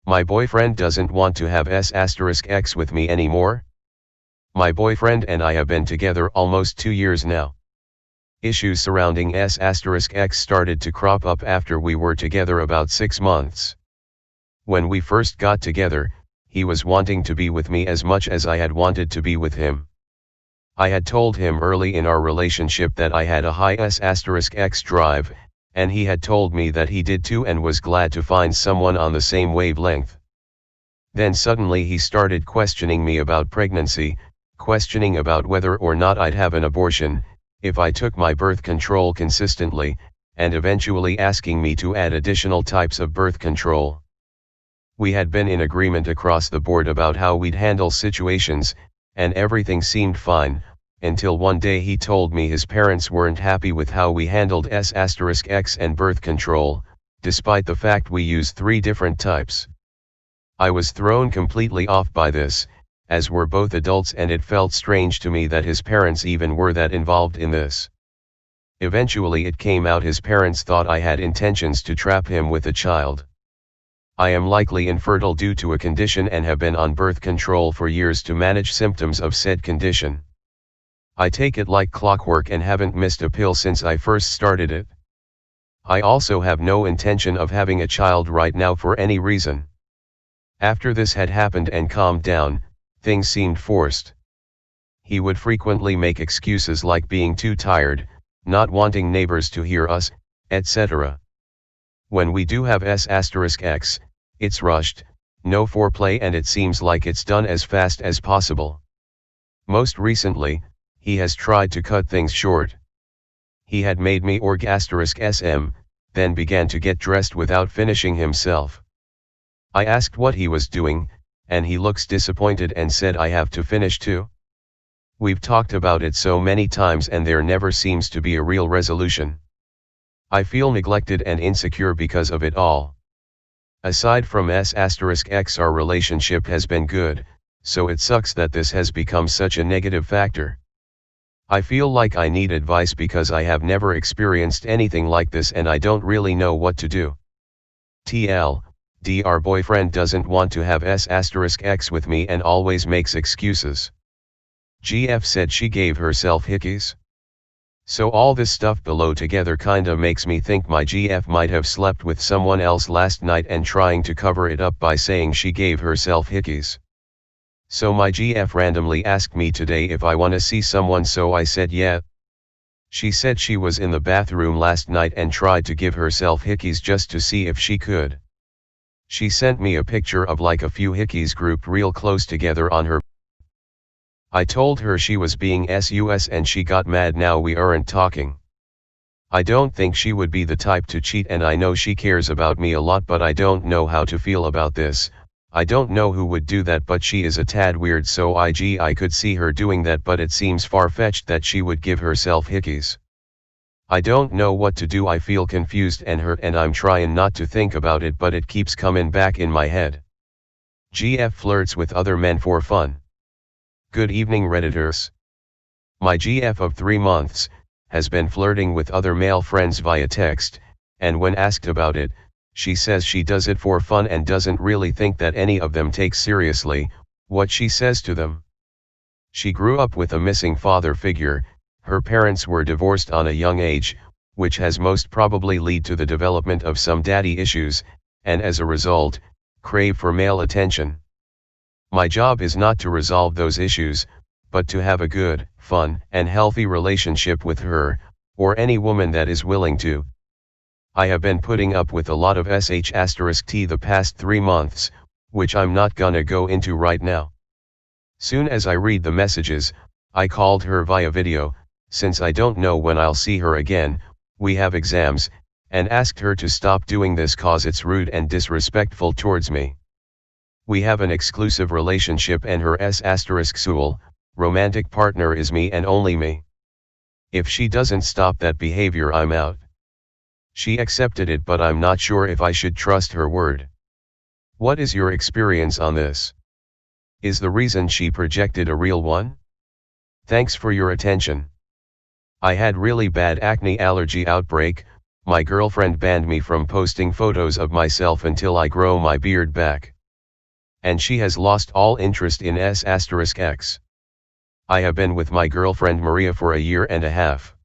My boyfriend doesn't want to have S*X with me anymore. My boyfriend and I have been together almost 2 years now. Issues surrounding S*X started to crop up after we were together about 6 months. When we first got together, he was wanting to be with me as much as I had wanted to be with him. I had told him early in our relationship that I had a high S*X drive, and he had told me that he did too and was glad to find someone on the same wavelength. Then suddenly he started questioning me about pregnancy, questioning about whether or not I'd have an abortion, if I took my birth control consistently, and eventually asking me to add additional types of birth control. We had been in agreement across the board about how we'd handle situations, and everything seemed fine, until one day he told me his parents weren't happy with how we handled S*X and birth control, despite the fact we use 3 different types. I was thrown completely off by this, as we're both adults, and it felt strange to me that his parents even were that involved in this. Eventually it came out his parents thought I had intentions to trap him with a child. I am likely infertile due to a condition and have been on birth control for years to manage symptoms of said condition. I take it like clockwork and haven't missed a pill since I first started it. I also have no intention of having a child right now for any reason. After this had happened and calmed down, things seemed forced. He would frequently make excuses like being too tired, not wanting neighbors to hear us, etc. When we do have S*X, it's rushed, no foreplay, and it seems like it's done as fast as possible. Most recently, he has tried to cut things short. He had made me org*SM, then began to get dressed without finishing himself. I asked what he was doing, and he looks disappointed and said I have to finish too. We've talked about it so many times and there never seems to be a real resolution. I feel neglected and insecure because of it all. Aside from S*X, our relationship has been good, so it sucks that this has become such a negative factor. I feel like I need advice because I have never experienced anything like this and I don't really know what to do. Our boyfriend doesn't want to have S*X with me and always makes excuses. GF said she gave herself hickeys. So all this stuff below together kinda makes me think my GF might have slept with someone else last night and trying to cover it up by saying she gave herself hickeys. So my GF randomly asked me today if I wanna see someone, so I said yeah. She said she was in the bathroom last night and tried to give herself hickeys just to see if she could. She sent me a picture of like a few hickeys grouped real close together on her. I told her she was being sus and she got mad. Now we aren't talking. I don't think she would be the type to cheat and I know she cares about me a lot, but I don't know how to feel about this. I don't know who would do that, but she is a tad weird, so I could see her doing that, but it seems far-fetched that she would give herself hickeys. I don't know what to do. I feel confused and hurt and I'm trying not to think about it, but it keeps coming back in my head. GF flirts with other men for fun. Good evening, Redditors. My GF of 3 months has been flirting with other male friends via text, and when asked about it, she says she does it for fun and doesn't really think that any of them take seriously what she says to them. She grew up with a missing father figure. Her parents were divorced on a young age, which has most probably led to the development of some daddy issues, and as a result, crave for male attention. My job is not to resolve those issues, but to have a good, fun, and healthy relationship with her, or any woman that is willing to. I have been putting up with a lot of sh*t the past 3 months, which I'm not gonna go into right now. Soon as I read the messages, I called her via video, since I don't know when I'll see her again, we have exams, and asked her to stop doing this cause it's rude and disrespectful towards me. We have an exclusive relationship and her s***soul, romantic partner is me and only me. If she doesn't stop that behavior, I'm out. She accepted it, but I'm not sure if I should trust her word. What is your experience on this? Is the reason she projected a real one? Thanks for your attention. I had really bad acne allergy outbreak. My girlfriend banned me from posting photos of myself until I grow my beard back. and she has lost all interest in S**X. I have been with my girlfriend Maria for a year and a half.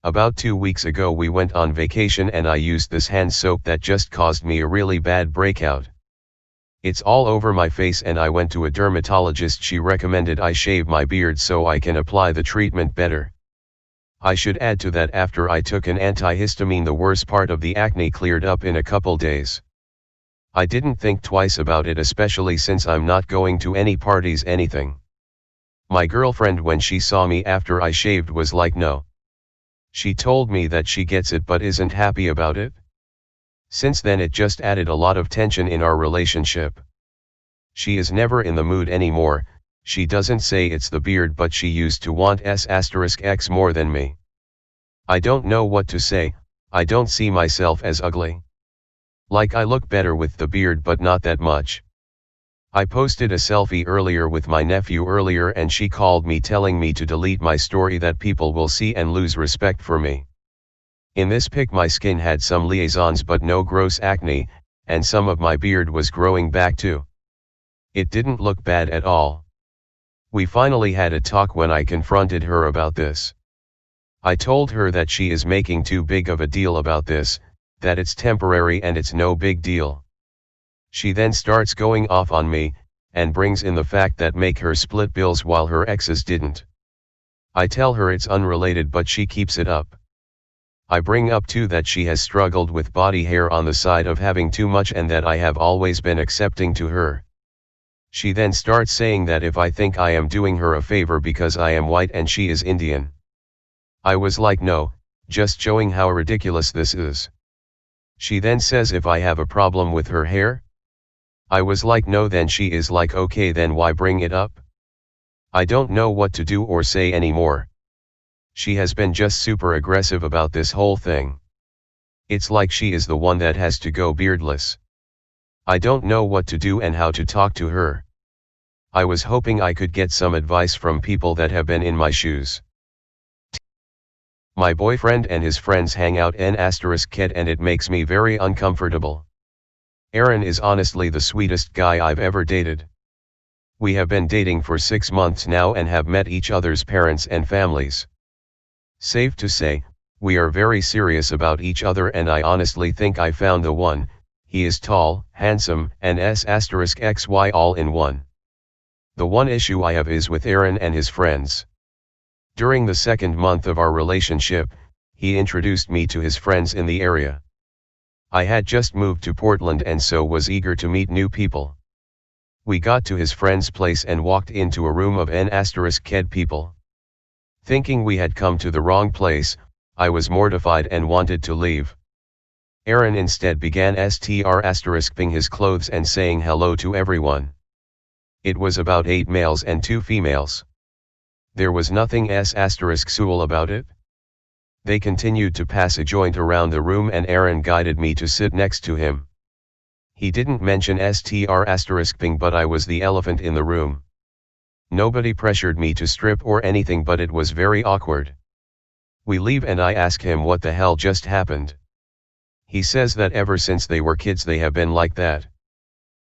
About 2 weeks ago we went on vacation and I used this hand soap that just caused me a really bad breakout. It's all over my face and I went to a dermatologist. She recommended I shave my beard so I can apply the treatment better. I should add to that after I took an antihistamine the worst part of the acne cleared up in a couple days. I didn't think twice about it, especially since I'm not going to any parties anything. My girlfriend when she saw me after I shaved was like no. She told me that she gets it but isn't happy about it. Since then it just added a lot of tension in our relationship. She is never in the mood anymore. She doesn't say it's the beard but she used to want S**X more than me. I don't know what to say. I don't see myself as ugly. Like I look better with the beard but not that much. I posted a selfie earlier with my nephew earlier and she called me telling me to delete my story that people will see and lose respect for me. In this pic my skin had some liaisons but no gross acne, and some of my beard was growing back too. It didn't look bad at all. We finally had a talk when I confronted her about this. I told her that she is making too big of a deal about this, that it's temporary and it's no big deal. She then starts going off on me, and brings in the fact that make her split bills while her exes didn't. I tell her it's unrelated but she keeps it up. I bring up too that she has struggled with body hair on the side of having too much and that I have always been accepting to her. She then starts saying that if I think I am doing her a favor because I am white and she is Indian. I was like no, just showing how ridiculous this is. She then says if I have a problem with her hair? I was like no, then she is like okay then why bring it up? I don't know what to do or say anymore. She has been just super aggressive about this whole thing. It's like she is the one that has to go beardless. I don't know what to do and how to talk to her. I was hoping I could get some advice from people that have been in my shoes. My boyfriend and his friends hang out n*kid and it makes me very uncomfortable. Aaron is honestly the sweetest guy I've ever dated. We have been dating for 6 months now and have met each other's parents and families. Safe to say, we are very serious about each other and I honestly think I found the one. He is tall, handsome, and S**XY all in one. The one issue I have is with Aaron and his friends. During the 2nd month of our relationship, he introduced me to his friends in the area. I had just moved to Portland and so was eager to meet new people. We got to his friend's place and walked into a room of n*kid people. Thinking we had come to the wrong place, I was mortified and wanted to leave. Aaron instead began **ping his clothes and saying hello to everyone. It was about 8 males and 2 females. There was nothing **sexual about it. They continued to pass a joint around the room and Aaron guided me to sit next to him. He didn't mention **ping but I was the elephant in the room. Nobody pressured me to strip or anything but it was very awkward. We leave and I ask him what the hell just happened. He says that ever since they were kids they have been like that.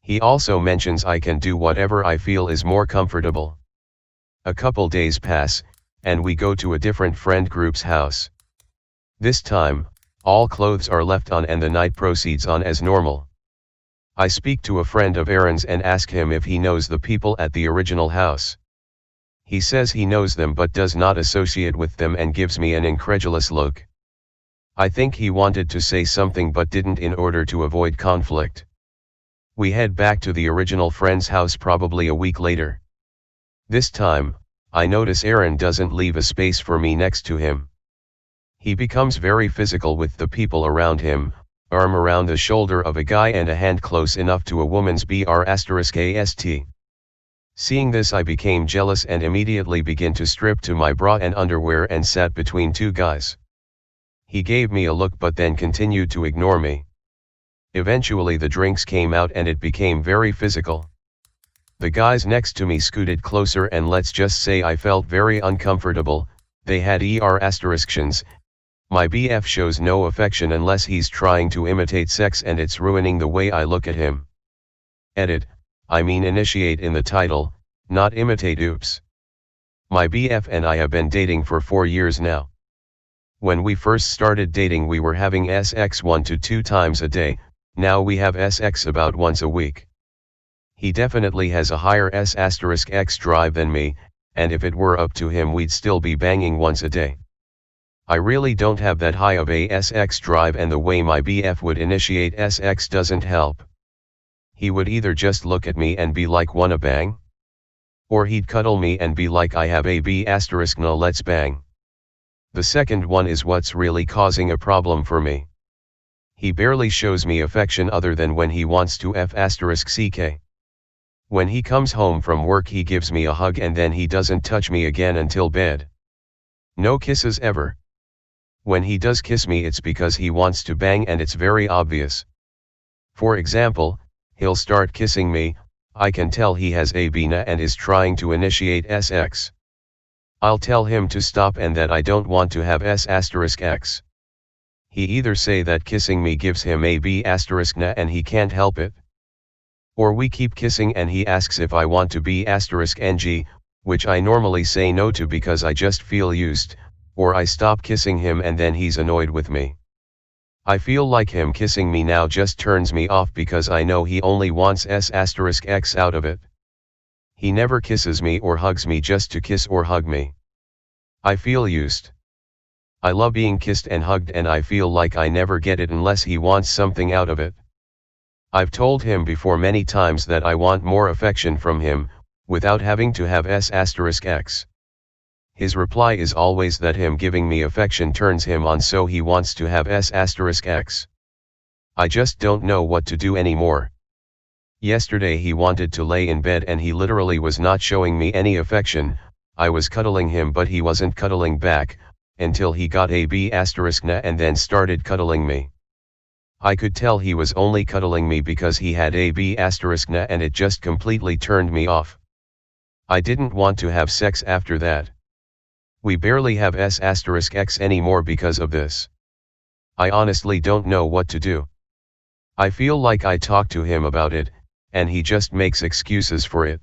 He also mentions I can do whatever I feel is more comfortable. A couple days pass, and we go to a different friend group's house. This time, all clothes are left on and the night proceeds on as normal. I speak to a friend of Aaron's and ask him if he knows the people at the original house. He says he knows them but does not associate with them and gives me an incredulous look. I think he wanted to say something but didn't in order to avoid conflict. We head back to the original friend's house probably a week later. This time, I notice Aaron doesn't leave a space for me next to him. He becomes very physical with the people around him, arm around the shoulder of a guy and a hand close enough to a woman's br**ast. Seeing this I became jealous and immediately began to strip to my bra and underwear and sat between 2 guys. He gave me a look but then continued to ignore me. Eventually the drinks came out and it became very physical. The guys next to me scooted closer and let's just say I felt very uncomfortable. They had **tions. My BF shows no affection unless he's trying to imitate sex and it's ruining the way I look at him. Edit, I mean initiate in the title, not imitate. Oops. My BF and I have been dating for 4 years now. When we first started dating we were having sex 1 to 2 times a day, now we have sex about once a week. He definitely has a higher S*X drive than me, and if it were up to him we'd still be banging once a day. I really don't have that high of a SX drive, and the way my BF would initiate SX doesn't help. He would either just look at me and be like wanna bang? Or he'd cuddle me and be like I have a B** no let's bang. The second one is what's really causing a problem for me. He barely shows me affection other than when he wants to F***ck. When he comes home from work he gives me a hug and then he doesn't touch me again until bed. No kisses ever. When he does kiss me it's because he wants to bang and it's very obvious. For example, he'll start kissing me, I can tell he has a BNA and is trying to initiate SX. I'll tell him to stop and that I don't want to have S***X. He either say that kissing me gives him a B***na and he can't help it. Or we keep kissing and he asks if I want to be **ng, which I normally say no to because I just feel used, or I stop kissing him and then he's annoyed with me. I feel like him kissing me now just turns me off because I know he only wants S***X out of it. He never kisses me or hugs me just to kiss or hug me. I feel used. I love being kissed and hugged and I feel like I never get it unless he wants something out of it. I've told him before many times that I want more affection from him, without having to have S***X. His reply is always that him giving me affection turns him on, so he wants to have S***X. I just don't know what to do anymore. Yesterday he wanted to lay in bed and he literally was not showing me any affection. I was cuddling him but he wasn't cuddling back, until he got a B***na and then started cuddling me. I could tell he was only cuddling me because he had a B***na and it just completely turned me off. I didn't want to have sex after that. We barely have S***X anymore because of this. I honestly don't know what to do. I feel like I talk to him about it, and he just makes excuses for it.